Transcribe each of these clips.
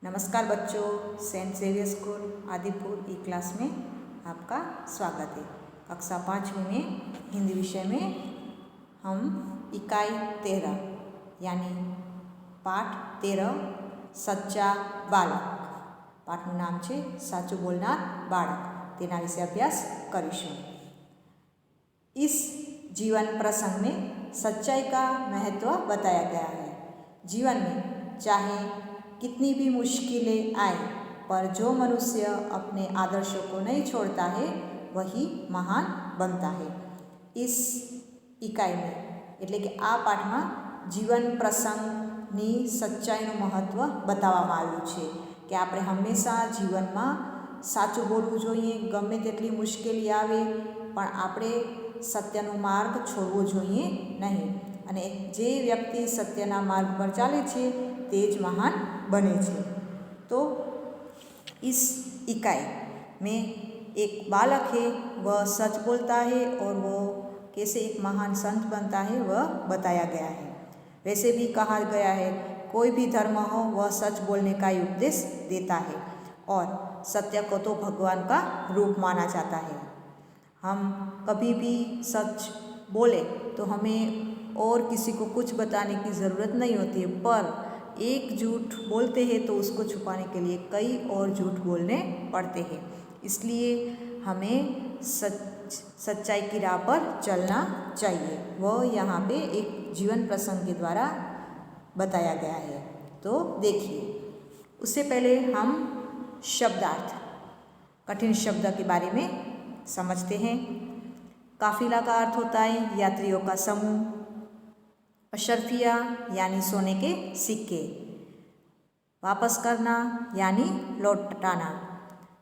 नमस्कार बच्चों, Saint Xavier school Adipur ई class में आपका स्वागत है। कक्षा 5वीं में हिंदी विषय में हम इकाई 13 यानी पाठ 13 सच्चा बालक पाठનું નામ છે સાચું બોલનાર બાળક તેના વિશે અભ્યાસ કરીશું। इस जीवन प्रसंग में सच्चाई का महत्व बताया गया है। जीवन में चाहे कितनी भी मुश्किलें आए, पर जो मनुष्य अपने आदर्शों को नहीं छोड़ता है वही महान बनता है। इस इकाई में એટલે કે આ પાઠમાં જીવન પ્રસંગની સચ્ચાઈનું મહત્ત્વ બતાવવામાં આવ્યું છે કે આપણે હંમેશા જીવનમાં સાચું બોલવું જોઈએ। ગમે તેટલી મુશ્કેલી આવે પણ આપણે સત્યનો માર્ગ છોડવો જોઈએ નહીં, અને જે વ્યક્તિ સત્યના માર્ગ પર ચાલે છે તે જ મહાન बने छे। तो इस इकाई में एक बालक है, वह सच बोलता है और वो कैसे एक महान संत बनता है वह बताया गया है। वैसे भी कहा गया है कोई भी धर्म हो वह सच बोलने का ही उपदेश देता है और सत्य को तो भगवान का रूप माना जाता है। हम कभी भी सच बोले तो हमें और किसी को कुछ बताने की ज़रूरत नहीं होती है, पर एक झूठ बोलते हैं तो उसको छुपाने के लिए कई और झूठ बोलने पड़ते हैं। इसलिए हमें सच्चाई की राह पर चलना चाहिए। वह यहाँ पे एक जीवन प्रसंग के द्वारा बताया गया है। तो देखिए, उससे पहले हम शब्दार्थ कठिन शब्द के बारे में समझते हैं। काफिला का अर्थ होता है यात्रियों का समूह। अशरफिया यानी सोने के सिक्के। वापस करना यानी लौटाना।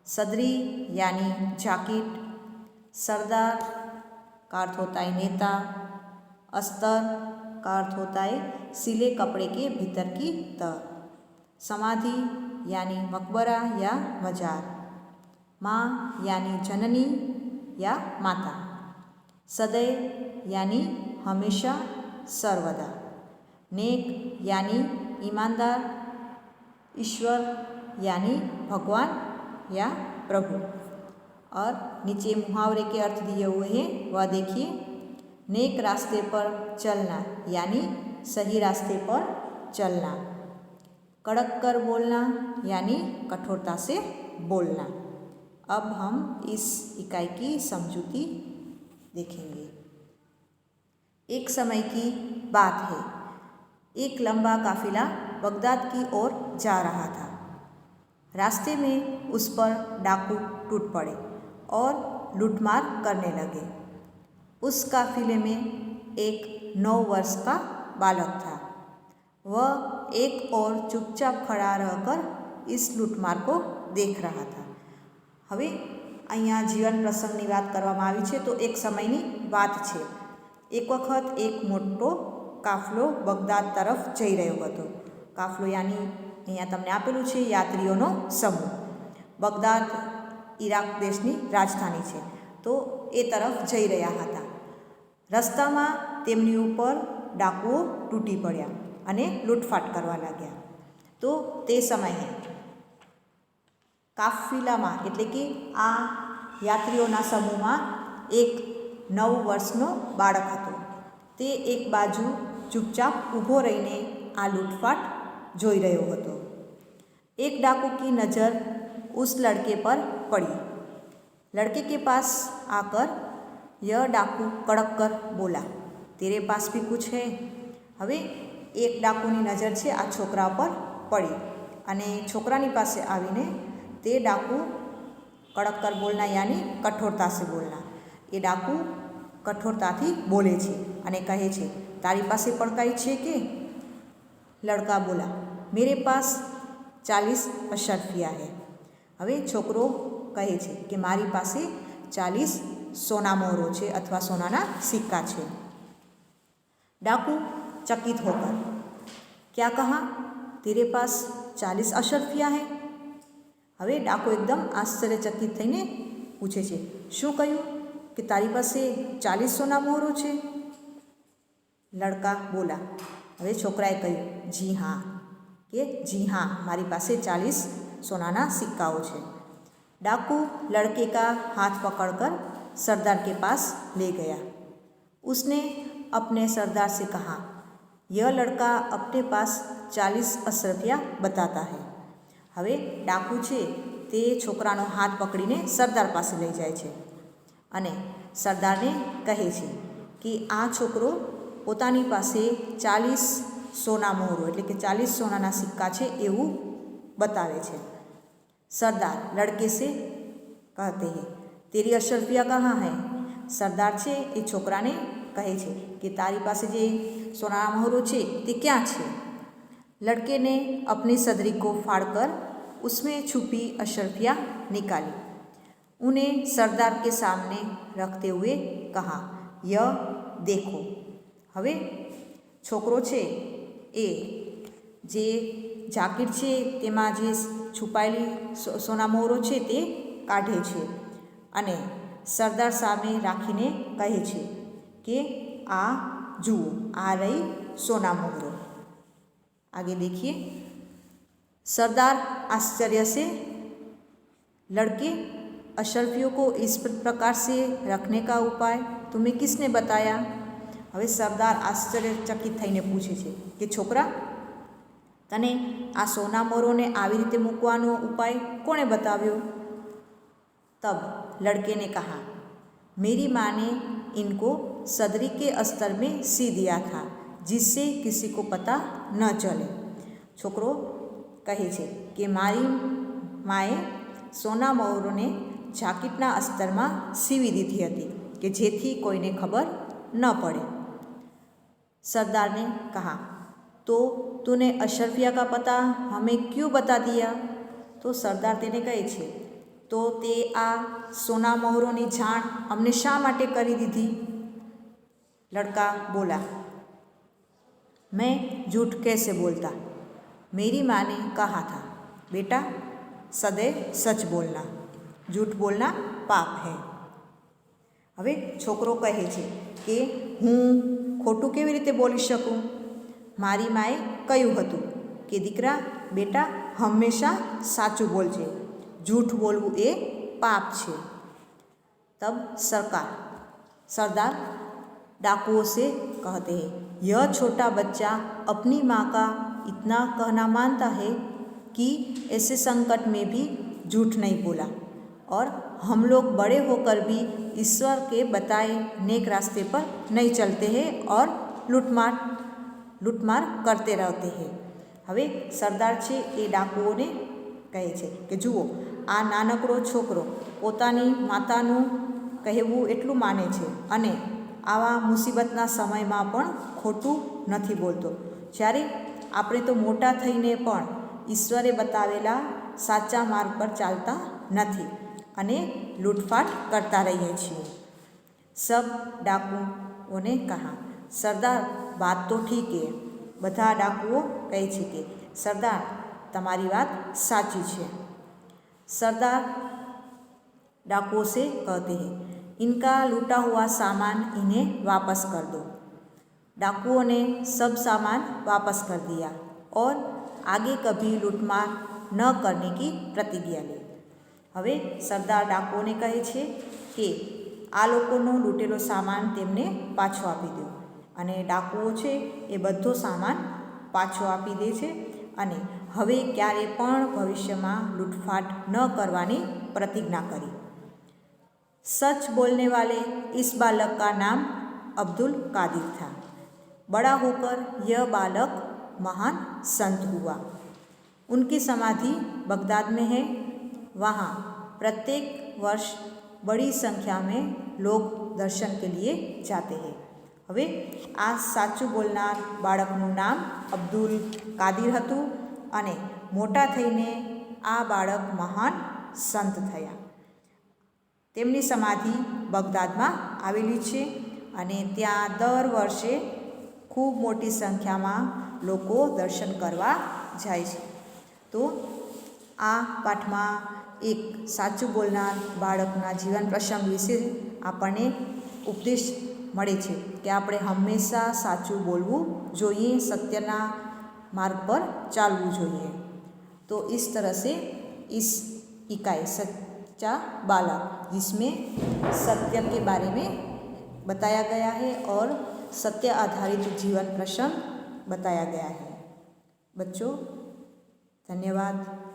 सदरी यानी जैकेट। सरदार का अर्थ होता है नेता। अस्तर का अर्थ होता है सिले कपड़े के भीतर की तह। समाधि यानी मकबरा या मजार। माँ यानी जननी या माता। सदैव यानी हमेशा सर्वदा। नेक यानी ईमानदार। ईश्वर यानी भगवान या प्रभु। और नीचे मुहावरे के अर्थ दिए हुए हैं, वह देखिए। नेक रास्ते पर चलना यानी सही रास्ते पर चलना। कड़क कर बोलना यानी कठोरता से बोलना। अब हम इस इकाई की समझूती देखेंगे। एक समय की बात है, एक लंबा काफिला बगदाद की ओर जा रहा था। रास्ते में उस पर डाकू टूट पड़े और लूटमार करने लगे। उस काफिले में एक 9 वर्ष का बालक था। वह एक और चुपचाप खड़ा रहकर इस लूटमार को देख रहा था। હવે અહીંયા જીવન પ્રસંગની વાત કરવામાં આવી છે, તો એક સમયની વાત છે। एक वक्त एक मोटो काफलो बगदाद तरफ जई रह्यो हतो। काफलो यानी अहींया तमने आपेलुं छे यात्रीओनो समूह। बगदाद इराक देशनी राजधानी छे, तो ए तरफ जई रह्या हता। रस्तामां तेमनी उपर डाकुओ तूटी पड्या अने लूटफाट करवा लाग्या। तो ते समये काफिलामां एटले के आ यात्रीओना समूहमां एक 9 वर्षनो बाळक हतो। ते एक बाजू चुपचाप ऊभो रहीने आ लूटफाट जोई रह्यो हतो। एक डाकू की नज़र उस लड़के पर पड़ी। लड़के के पास आकर यह डाकू कड़क कर बोला, तेरे पास भी कुछ है? हवे एक डाकूनी नज़र छे आ छोकरा पर पड़ी अने छोकरानी पासे आवीने ते डाकू कड़क कर बोलना यानी कठोरता से बोलना। ये डाकू कठोरताथी बोले छे अने कहे छे, तारी पासे पड़काई छे के? लड़का बोला, मेरे पास 40 अशरफिया है। हवे छोकरो कहे छे कि मारी पासे 40 सोना मोहरो छे अथवा सोनाना सिक्का छे। डाकू चकित होकर, क्या कहा? तेरे पास 40 अशरफिया है? हवे डाकू एकदम आश्चर्यचकित थईने पूछे छे, शुं कह्युं कि तारी पासे 40 सोना मोहरो छे? लड़का बोला। हवे छोकराए कह्युं, जी हाँ, कि जी हाँ, हमारी पासे 40 सोनाना सिक्काओं है। डाकू लड़के का हाथ पकड़कर सरदार के पास ले गया। उसने अपने सरदार से कहा, यह लड़का अपने पास 40 अशरफिया बताता है। હવે ડાકુ છે તે છોકરાનો હાથ પકડીને સરદાર પાસે લઈ જાય છે અને સરદારને કહે છે કે આ છોકરો પોતાની પાસે 40 સોના મોહરો એટલે કે 40 સોનાના સિક્કા છે એવું बतावे छे। सरदार लड़के से कहते हैं, तेरी अशरफिया कहाँ है? सरदार छे ए छोकरा ने कहे छे कि तारी पासे जे सोना मोहरो छे ते क्या छे? लड़के ने अपनी सदरी को फाड़कर उसमें छुपी अशरफिया निकाली। उन्हें सरदार के सामने रखते हुए कहा, यह देखो। हवे छोकरो छे ए जे जाकीर छे तेमां जे छुपाયેલી सोना मोहरो छे ते काढे छे अने सरदार सामे राखीने कहे छे कि आ जुओ, आ रही सोना मोहरो। आगे देखिए। सरदार आश्चर्य से, लड़के अशरफियों को इस प्रकार से रखने का उपाय तुम्हें किसने बताया? हवे सरदार आश्चर्यचकित थईने पूछे छे कि छोकरा, तने आ सोना मोहरोने आवी रीते मूकवानो उपाय कोणे बताव्यो? तब लड़के ने कहा, मेरी माँ ने इनको सदरी के अस्तर में सी दिया था जिससे किसी को पता न चले। छोकरो कहे छे कि मारी माए सोना मोहरोने जाकीटना अस्तर में सीवी दीधी हती कि जेथी कोईने खबर न पड़े। सरदार ने कहा, तो तूने अशरफिया का पता हमें क्यों बता दिया? तो सरदार तेने कहे छे, तो ते आ सोना मोहरोनी जाण अमने शा माटे करी दीधी? लड़का बोला, मैं झूठ कैसे बोलता? मेरी माँ ने कहा था, बेटा सदैव सच बोलना, झूठ बोलना पाप है। हवे छोकरो कहे छे कि हूँ खोटू केवी रीते बोली शकूँ? मारी माए कह्युं हतुं कि दीकरा बेटा हमेशा साचुं बोलजे, झूठ बोलवुं ए पाप छे। तब सरदार डाकुओं से कहते हैं, यह छोटा बच्चा अपनी माँ का इतना कहना मानता है कि ऐसे संकट में भी झूठ नहीं बोला, और हम लोग बड़े होकर भी ईश्वर के बताए नेक रास्ते पर नहीं चलते हैं और लूटमार करते रहते हैं। हवे सरदार छे ए डाकुओने कहे छे कि जुओ, आ नानकड़ो छोकरो पोतानी मातानुं कहेवुं एटलुं माने छे अने आवा मुसीबतना समयमां पण खोटुं नथी बोलतो, ज्यारे आपणे तो मोटा थईने पण ईश्वरे बतावेला साचा मार्ग पर चालता नथी अने लूटफाट करता रहीए छीए। सब डाकुओने कहा, सरदार बात तो ठीक है। बधा डाकुओ कहे छे कि सरदार तमारी बात साची छे। सरदार डाकुओं से कहते हैं, इनका लूटा हुआ सामान इन्हें वापस कर दो। डाकुओं ने सब सामान वापस कर दिया और आगे कभी लूटमार न करने की प्रतिज्ञा ली। हवे सरदार डाकुओने कहे छे कि आ लोकोनो लूटेलो सामान तेमने पाछो आपी दो अने डाकुओ छे ए बधो सामान पाछो आपी दे छे अने हवे क्यारे पण भविष्यमां लूटफाट न करवानी प्रतिज्ञा करी। सच बोलने वाले इस बालक का नाम अब्दुल कादिर था। बड़ा होकर यह बालक महान संत हुआ। उनकी समाधि बगदाद में है। वहाँ प्रत्येक वर्ष बड़ी संख्या में लोग दर्शन के लिए जाते हैं। हवे आ साचुं बोलनार बाळकनुं नाम अब्दुल कादिर हतुं अने मोटा थईने आ बाळक महान संत थया। तेमनी समाधि बगदादमां आवेली छे अने त्यां दर वर्षे खूब मोटी संख्यामां लोको दर्शन करवा जाय छे। तो आ पाठमां एक साचुं बोलनार बाळकना जीवन प्रसंग विषे आपणे उपदेश मळे छे कि आपणे हमेशा साचुं बोलवुं जोईए, सत्यना मार्ग पर चालवू जोईए। तो इस तरह से इस इकाई सच्चा बालक, जिसमें सत्य के बारे में बताया गया है और सत्य आधारित जीवन प्रसंग बताया गया है। बच्चों, धन्यवाद।